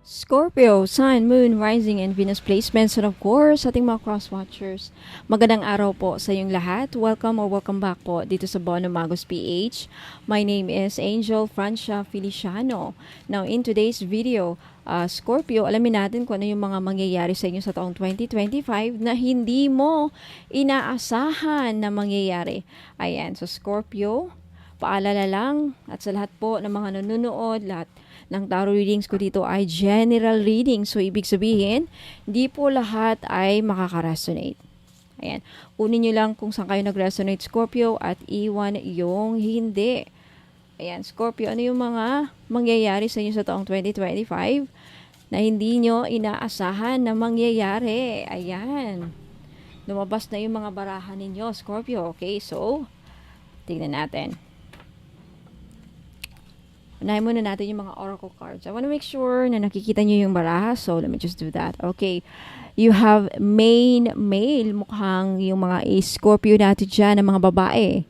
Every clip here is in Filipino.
Scorpio, Sun, Moon, Rising, and Venus placements, and of course, ating mga cross-watchers. Magandang araw po sa inyong lahat. Welcome or welcome back po dito sa Bono Magos PH. My name is Angel Francia Feliciano. Now, in today's video, Scorpio, alamin natin kung ano yung mga mangyayari sa inyo sa taong 2025 na hindi mo inaasahan na mangyayari. Ayan, so Scorpio, paalala lang at sa lahat po ng mga nanonood, lahat ng tarot readings ko dito ay general reading. So, ibig sabihin, di po lahat ay makaka-resonate. Ayan. Kunin nyo lang kung saan kayo nag-resonate, Scorpio, at iwan yung hindi. Ayan, Scorpio, ano yung mga mangyayari sa inyo sa taong 2025 na hindi nyo inaasahan na mangyayari? Ayan. Lumabas na yung mga barahan ninyo, Scorpio. Okay, so, tignan natin. Unahin muna natin yung mga oracle cards. I want to make sure na nakikita nyo yung baraha. So, let me just do that. Okay. You have main male. Mukhang yung mga Scorpio natin dyan ng mga babae.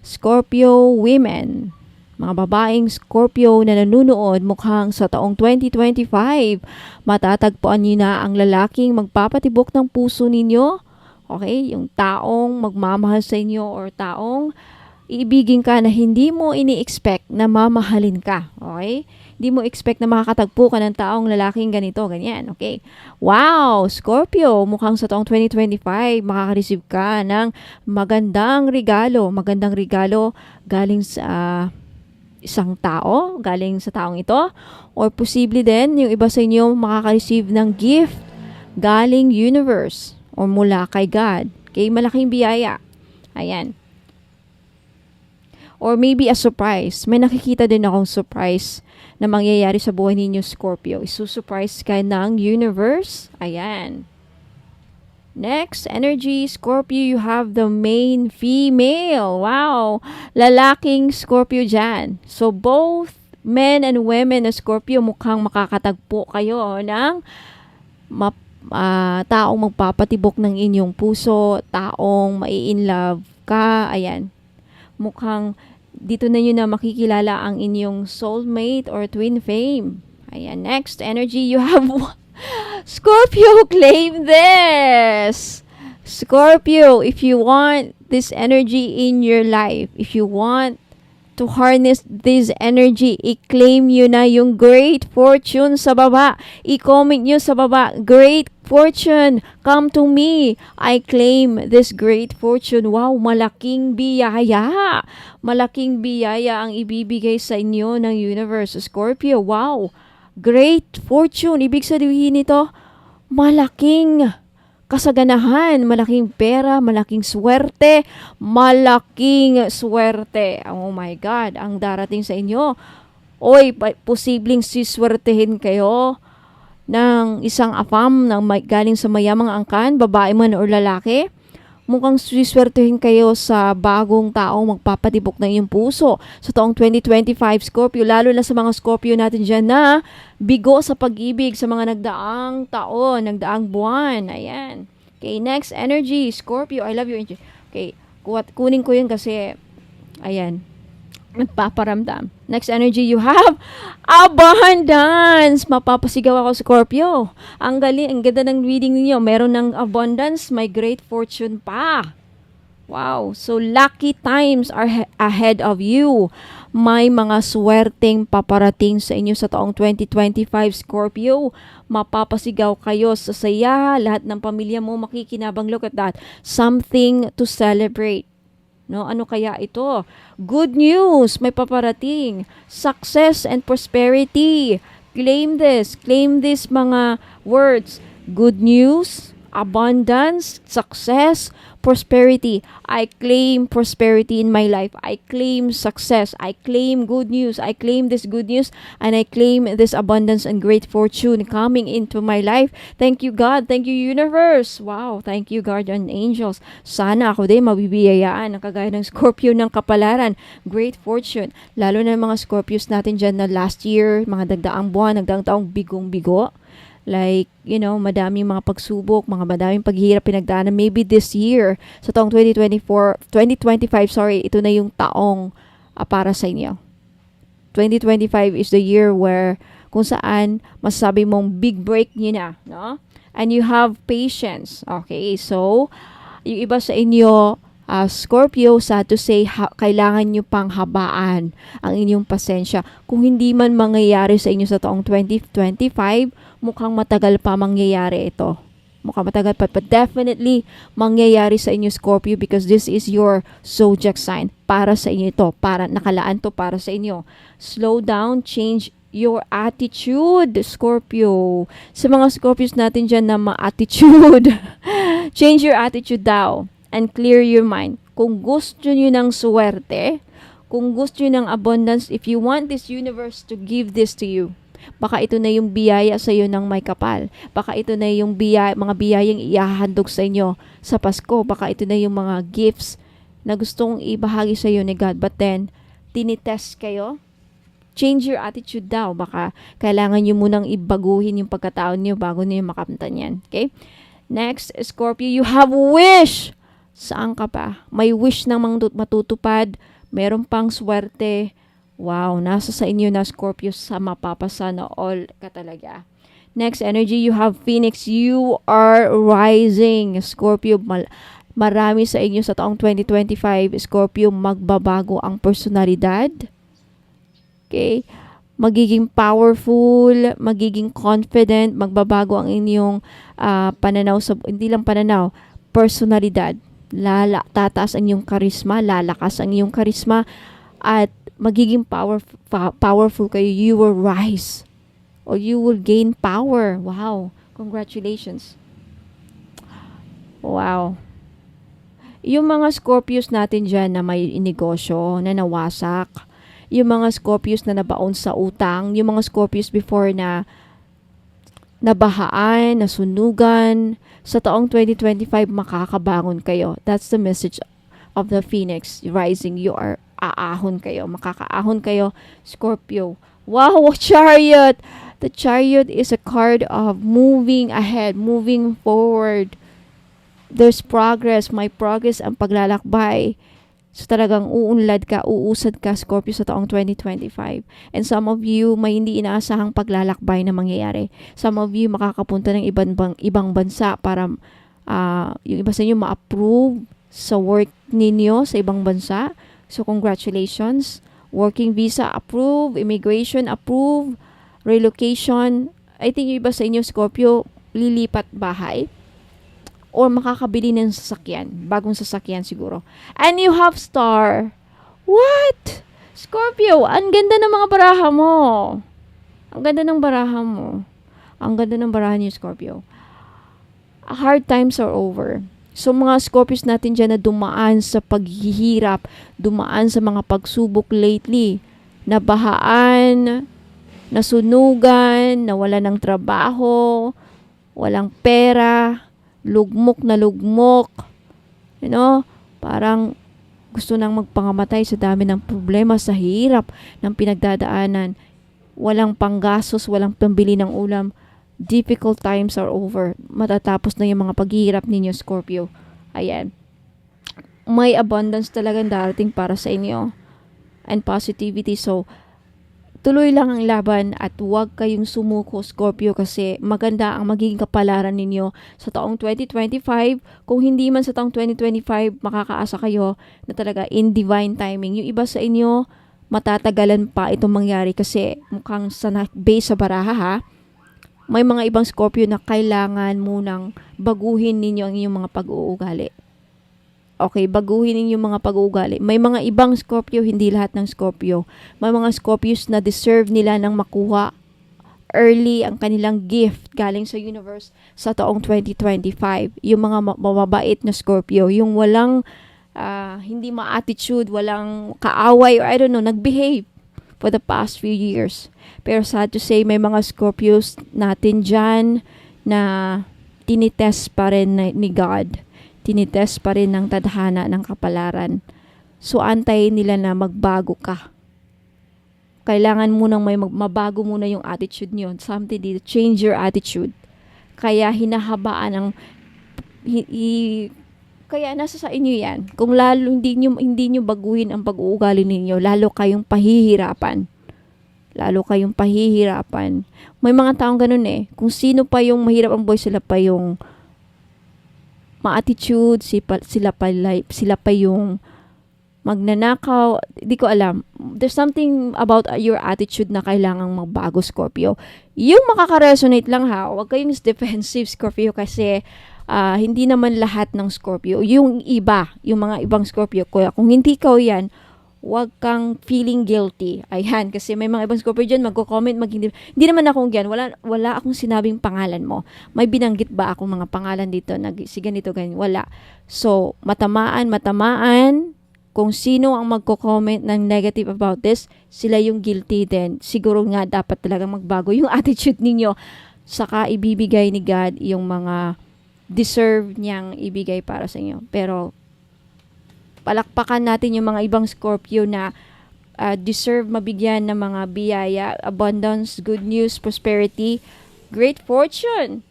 Scorpio women. Mga babaeng Scorpio na nanunood mukhang sa taong 2025. Matatagpuan nyo na ang lalaking magpapatibok ng puso ninyo. Okay? Yung taong magmamahal sa inyo or taong iibigin ka na hindi mo ini-expect na mamahalin ka. Okay? Hindi mo expect na makakatagpo ka ng taong lalaking ganito, ganyan. Okay? Wow! Scorpio, mukhang sa taong 2025, makaka-receive ka ng magandang regalo. Magandang regalo galing sa isang tao, galing sa taong ito. Or posible din, yung iba sa inyo makaka-receive ng gift galing universe or mula kay God. Kay malaking biyaya. Ayan. Or maybe a surprise. May nakikita din akong surprise na mangyayari sa buhay ninyo, Scorpio. Isusurprise ka ng universe. Ayan. Next, energy, Scorpio, you have the main female. Wow! Lalaking Scorpio dyan. So, both men and women na Scorpio, mukhang makakatagpo kayo ng taong magpapatibok ng inyong puso, taong mai-inlove ka. Ayan. Mukhang dito na nyo na makikilala ang inyong soulmate or twin flame. Ayan, next energy, you have Scorpio, claim this! Scorpio, if you want this energy in your life, if you want to harness this energy, i-claim nyo na yung great fortune sa baba. I-comment nyo sa baba, great fortune, come to me. I claim this great fortune. Wow, malaking biyaya. Malaking biyaya ang ibibigay sa inyo ng universe. Scorpio, wow. Great fortune. Ibig sabihin nito, malaking kasaganahan, malaking pera, malaking swerte, malaking swerte. Oh my God, ang darating sa inyo. Oy, posibleng siswertehin kayo ng isang afam na galing sa mayamang angkan, babae man o lalaki. Mukhang siswertehin kayo sa bagong taong magpapatibok ng iyong puso sa taong 2025, Scorpio. Lalo na sa mga Scorpio natin dyan na bigo sa pag-ibig sa mga nagdaang taon, nagdaang buwan. Ayan. Okay, next energy, Scorpio. I love your energy. Okay, kunin ko yun kasi, ayan, nagpaparamdam. Next energy, you have abundance. Mapapasigaw ako, Scorpio. Ang galing, ang ganda ng reading niyo. Meron ng abundance, may great fortune pa. Wow. So, lucky times are ahead of you. May mga swerteng paparating sa inyo sa taong 2025, Scorpio. Mapapasigaw kayo sa saya. Lahat ng pamilya mo makikinabang. Look at that. Something to celebrate. No, ano kaya ito? Good news, may paparating. Success and prosperity. Claim this mga words. Good news, abundance, success, prosperity. I claim prosperity in my life. I claim success. I claim good news. I claim this good news and I claim this abundance and great fortune coming into my life. Thank you, God. Thank you, universe. Wow. Thank you, guardian angels. Sana ako din mabibiyayaan ng kagaya ng Scorpio ng kapalaran. Great fortune. Lalo na mga Scorpios natin dyan na last year, mga dagdaang buwan, nagdaang taong bigong-bigo. Like, you know, madaming mga pagsubok, madaming paghihirap pinagdaanan. Maybe this year, sa taong 2025, ito na yung taong para sa inyo. 2025 is the year where kung saan masasabi mong big break niyo na, no? And you have patience. Okay, so yung iba sa inyo, Scorpio, sad to say, kailangan nyo pang habaan ang inyong pasensya. Kung hindi man mangyayari sa inyo sa taong 2025, mukhang matagal pa mangyayari ito. Mukhang matagal pa, but definitely mangyayari sa inyo, Scorpio, because this is your zodiac sign. Para sa inyo ito, para nakalaan to para sa inyo. Slow down, change your attitude, Scorpio. Sa mga Scorpios natin dyan na ma-attitude, change your attitude daw and clear your mind. Kung gusto nyo ng swerte, kung gusto nyo ng abundance, if you want this universe to give this to you, baka ito na yung biyaya sa iyo ng may kapal. Baka ito na yung mga biyayang ihahandog sa inyo sa Pasko. Baka ito na yung mga gifts na gustong ibahagi sa iyo ni God. But then, tinitest kayo. Change your attitude daw. Baka kailangan nyo munang ibaguhin yung pagkatao nyo bago nyo makamtan yan. Okay? Next, Scorpio, you have wish. Saan ka pa? May wish na matutupad. Meron pang swerte. Wow, nasa sa inyo na, Scorpio, sa mapapasa na all ka talaga. Next energy, you have Phoenix. You are rising, Scorpio. Marami sa inyo sa taong 2025, Scorpio, magbabago ang personalidad. Okay? Magiging powerful, magiging confident, magbabago ang inyong pananaw sa, hindi lang pananaw, personalidad. Tataas ang iyong karisma, lalakas ang iyong karisma, at magiging powerful kayo. You will rise or you will gain power. Wow, congratulations. Wow. Yung mga Scorpios natin dyan na may negosyo na nawasak, yung mga Scorpios na nabaon sa utang, yung mga Scorpios before na nabahaan, nasunugan, sa taong 2025 makakabangon kayo. That's the message of the Phoenix rising. You are aahon kayo, makakaahon kayo, Scorpio. Wow, Chariot! The Chariot is a card of moving ahead, moving forward. There's progress, may progress ang paglalakbay. So talagang uunlad ka, uusad ka, Scorpio, sa taong 2025. And some of you, may hindi inaasahang paglalakbay na mangyayari. Some of you, makakapunta ng ibang bansa para yung iba sa inyo ma-approve sa work ninyo sa ibang bansa. So, congratulations. Working visa, approve. Immigration, approve. Relocation. I think yung iba sa inyo, Scorpio, lilipat bahay. Or makakabili ng sasakyan. Bagong sasakyan siguro. And you have star. What? Scorpio, ang ganda ng mga baraha mo. Ang ganda ng baraha mo. Ang ganda ng baraha niyo, Scorpio. Hard times are over. So mga Scorpios natin dyan na dumaan sa paghihirap, dumaan sa mga pagsubok lately, nabahaan, nasunugan, nawala ng trabaho, walang pera, lugmok na lugmok, parang gusto nang magpangamatay sa dami ng problema, sa hirap ng pinagdadaanan, walang panggasos, walang pambili ng ulam. Difficult times are over. Matatapos na yung mga paghihirap ninyo, Scorpio. Ayan. May abundance talagang darating para sa inyo. And positivity. So, tuloy lang ang laban at huwag kayong sumuko, Scorpio, kasi maganda ang magiging kapalaran ninyo sa taong 2025. Kung hindi man sa taong 2025, makakaasa kayo na talaga in divine timing. Yung iba sa inyo, matatagalan pa itong mangyari kasi mukhang base sa baraha, ha? May mga ibang Scorpio na kailangan munang baguhin ninyo ang inyong mga pag-uugali. Okay, baguhin ninyo mga pag-uugali. May mga ibang Scorpio, hindi lahat ng Scorpio. May mga Scorpios na deserve nila ng makuha early ang kanilang gift galing sa universe sa taong 2025. Yung mga mababait na Scorpio, yung walang hindi ma-attitude, walang kaaway, or I don't know, nag-behave for the past few years. Pero sad to say, may mga Scorpios natin dyan na tinitest pa rin ni God. Tinitest pa rin ng tadhana, ng kapalaran. So, antayin nila na magbago ka. Kailangan munang mabago muna yung attitude nyo. Something to change your attitude. Kaya hinahabaan ang kaya nasa sa inyo yan. Kung lalo hindi nyo baguhin ang pag-uugali ninyo, lalo kayong pahihirapan. lalo kayong pahihirapan. May mga taong ganun eh. Kung sino pa yung mahirap ang buhay, sila pa yung ma-attitude, sila pa yung magnanakaw. Di ko alam. There's something about your attitude na kailangang magbago, Scorpio. Yung makaka-resonate lang ha. Huwag kayong defensive, Scorpio, kasi hindi naman lahat ng Scorpio. Yung iba, yung mga ibang Scorpio, kung hindi ikaw yan, huwag kang feeling guilty. Ayan, kasi may mga ibang Scorpio dyan, magko-comment, hindi naman akong yan. Wala akong sinabing pangalan mo. May binanggit ba akong mga pangalan dito, si ganito, ganyan? Wala. So, matamaan, kung sino ang magko-comment ng negative about this, sila yung guilty din. Siguro nga dapat talaga magbago yung attitude ninyo. Saka ibibigay ni God yung mga deserve niyang ibigay para sa inyo. Pero palakpakan natin yung mga ibang Scorpio na deserve mabigyan ng mga biyaya, abundance, good news, prosperity, great fortune.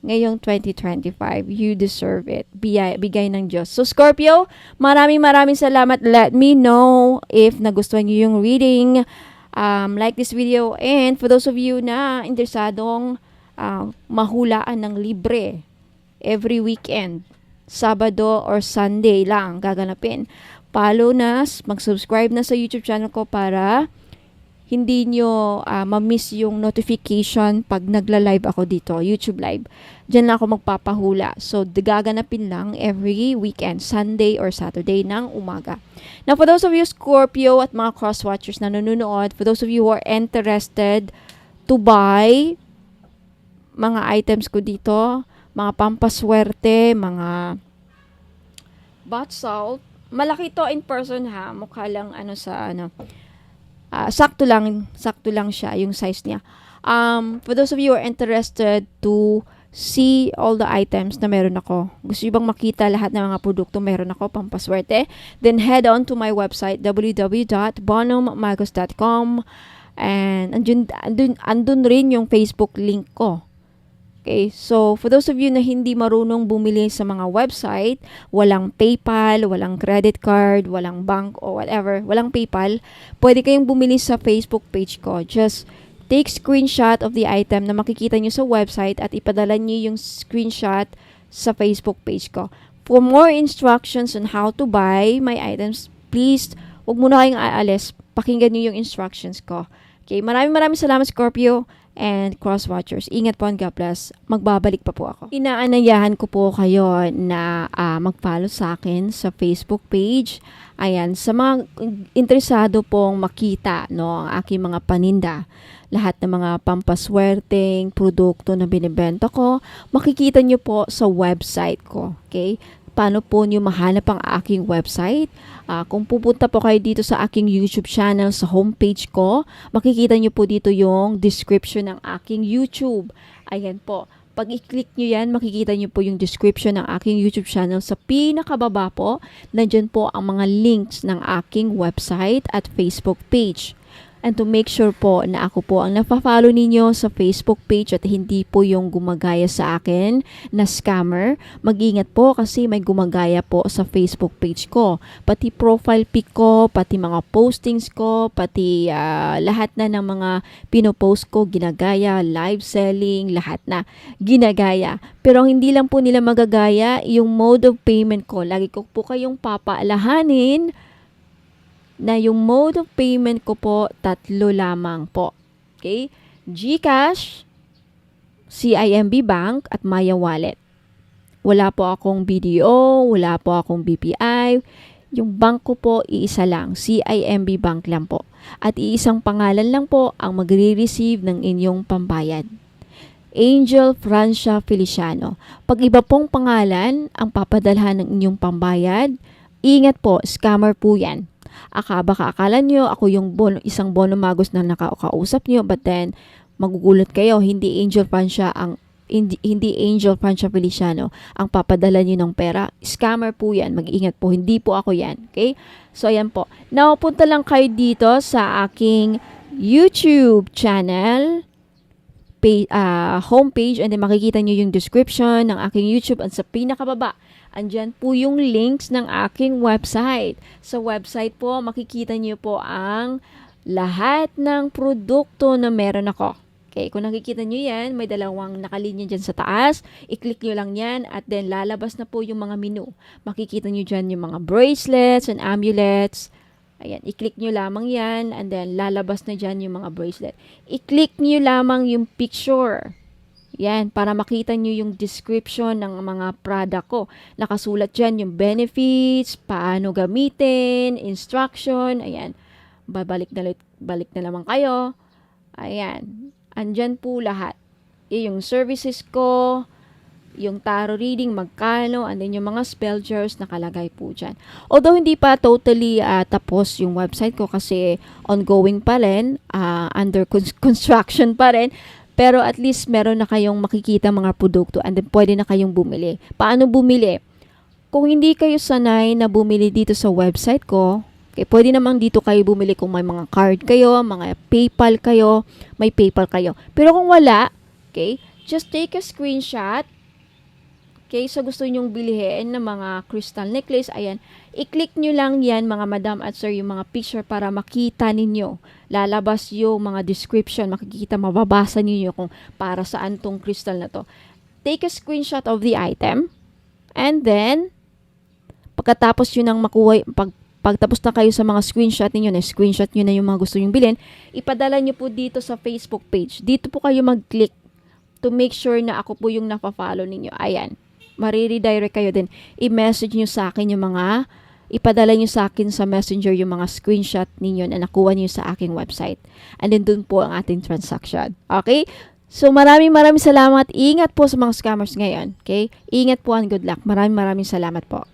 Ngayong 2025, you deserve it. Bigay ng Diyos. So Scorpio, maraming salamat. Let me know if nagustuhan niyo yung reading. Like this video. And for those of you na interesadong mahulaan ng libre every weekend, Sabado or Sunday lang gaganapin. Follow na, mag-subscribe na sa YouTube channel ko para hindi nyo ma-miss yung notification pag nagla-live ako dito, YouTube live. Diyan lang ako magpapahula. So, gaganapin lang every weekend, Sunday or Saturday ng umaga. Now, for those of you Scorpio at mga cross-watchers na nanonood, for those of you who are interested to buy mga items ko dito, mga pampaswerte, mga bath salt, malaki to in person ha, mukha lang sakto lang siya yung size niya. For those of you who are interested to see all the items na meron ako, gusto nyo bang makita lahat ng mga produkto meron ako pampaswerte, then head on to my website www.bonommagos.com, and andun rin yung Facebook link ko. Okay, so for those of you na hindi marunong bumili sa mga website, walang PayPal, walang credit card, walang bank o whatever, walang PayPal, pwede kayong bumili sa Facebook page ko. Just take screenshot of the item na makikita nyo sa website at ipadala nyo yung screenshot sa Facebook page ko. For more instructions on how to buy my items, please, huwag muna kayong aalis. Pakinggan nyo yung instructions ko. Okay, maraming salamat, Scorpio and cross-watchers. Ingat po and God bless. Magbabalik pa po ako. Inaanayahan ko po kayo na mag-follow sa akin sa Facebook page. Ayan, sa mga interesado pong makita ang aking mga paninda, lahat ng mga pampaswerteng produkto na binibenta ko, makikita nyo po sa website ko. Okay? Paano po nyo mahanap ang aking website? Kung pupunta po kayo dito sa aking YouTube channel, sa homepage ko, makikita nyo po dito yung description ng aking YouTube. Ayan po. Pag i-click nyo yan, makikita nyo po yung description ng aking YouTube channel. Sa pinakababa po, nandyan po ang mga links ng aking website at Facebook page. And to make sure po na ako po ang napafollow ninyo sa Facebook page at hindi po yung gumagaya sa akin na scammer, mag-ingat po kasi may gumagaya po sa Facebook page ko. Pati profile pic ko, pati mga postings ko, pati lahat na ng mga pinopost ko, ginagaya, live selling, lahat na ginagaya. Pero hindi lang po nila magagaya yung mode of payment ko. Lagi ko po kayong papaalahanin na yung mode of payment ko po, 3 lamang po. Okay? GCash, CIMB Bank, at Maya Wallet. Wala po akong BDO, wala po akong BPI. Yung bank ko po, iisa lang. CIMB Bank lang po. At iisang pangalan lang po ang magre-receive ng inyong pambayad. Angel Francia Feliciano. Pag iba pong pangalan ang papadalhan ng inyong pambayad, ingat po, scammer po yan. Baka akala nyo ako yung isang Bono Magos na nakakausap nyo, but then magugulat kayo, hindi Angel Francia Feliciano ang papadala nyo ng pera. Scammer po yan, mag-iingat po, hindi po ako yan. Okay? So ayan po. Now, punta lang kayo dito sa aking YouTube channel homepage, and then makikita nyo yung description ng aking YouTube, at sa pinakababa andyan po yung links ng aking website. Sa website po, makikita nyo po ang lahat ng produkto na meron ako. Okay, kung nakikita nyo yan, may dalawang nakalinya dyan sa taas. I-click nyo lang yan at then lalabas na po yung mga menu. Makikita nyo dyan yung mga bracelets and amulets. Ayan, i-click nyo lamang yan and then lalabas na dyan yung mga bracelet. I-click nyo lamang yung picture. Yan, para makita nyo yung description ng mga product ko. Nakasulat dyan yung benefits, paano gamitin, instruction, ayan. Balik na naman kayo. Ayan. Andyan po lahat. Yung services ko, yung tarot reading, magkano, and then yung mga spell jars nakalagay po dyan. Although hindi pa totally tapos yung website ko kasi ongoing pa rin, under construction pa rin, pero at least meron na kayong makikita mga produkto and then pwede na kayong bumili. Paano bumili? Kung hindi kayo sanay na bumili dito sa website ko, okay, pwede namang dito kayo bumili kung may mga card kayo, mga PayPal kayo, may PayPal kayo. Pero kung wala, okay, just take a screenshot. Okay, so gusto nyong bilhin ng mga crystal necklace, ayan, i-click nyo lang yan mga madam at sir, yung mga picture para makita ninyo. Lalabas yung mga description, makikita, mababasa ninyo kung para saan tong crystal na to. Take a screenshot of the item, and then, pagkatapos yun ang makuha, pagtapos na kayo sa mga screenshot ninyo, screenshot nyo na yung mga gusto nyong bilhin, ipadala nyo po dito sa Facebook page. Dito po kayo mag-click to make sure na ako po yung nafa-follow ninyo. Ayan. Mariredirect kayo din. I-message nyo sa akin yung mga, ipadala nyo sa akin sa messenger yung mga screenshot ninyo na nakuha nyo sa aking website. And then dun po ang ating transaction. Okay? So maraming salamat. Ingat po sa mga scammers ngayon. Okay? Ingat po and good luck. Maraming salamat po.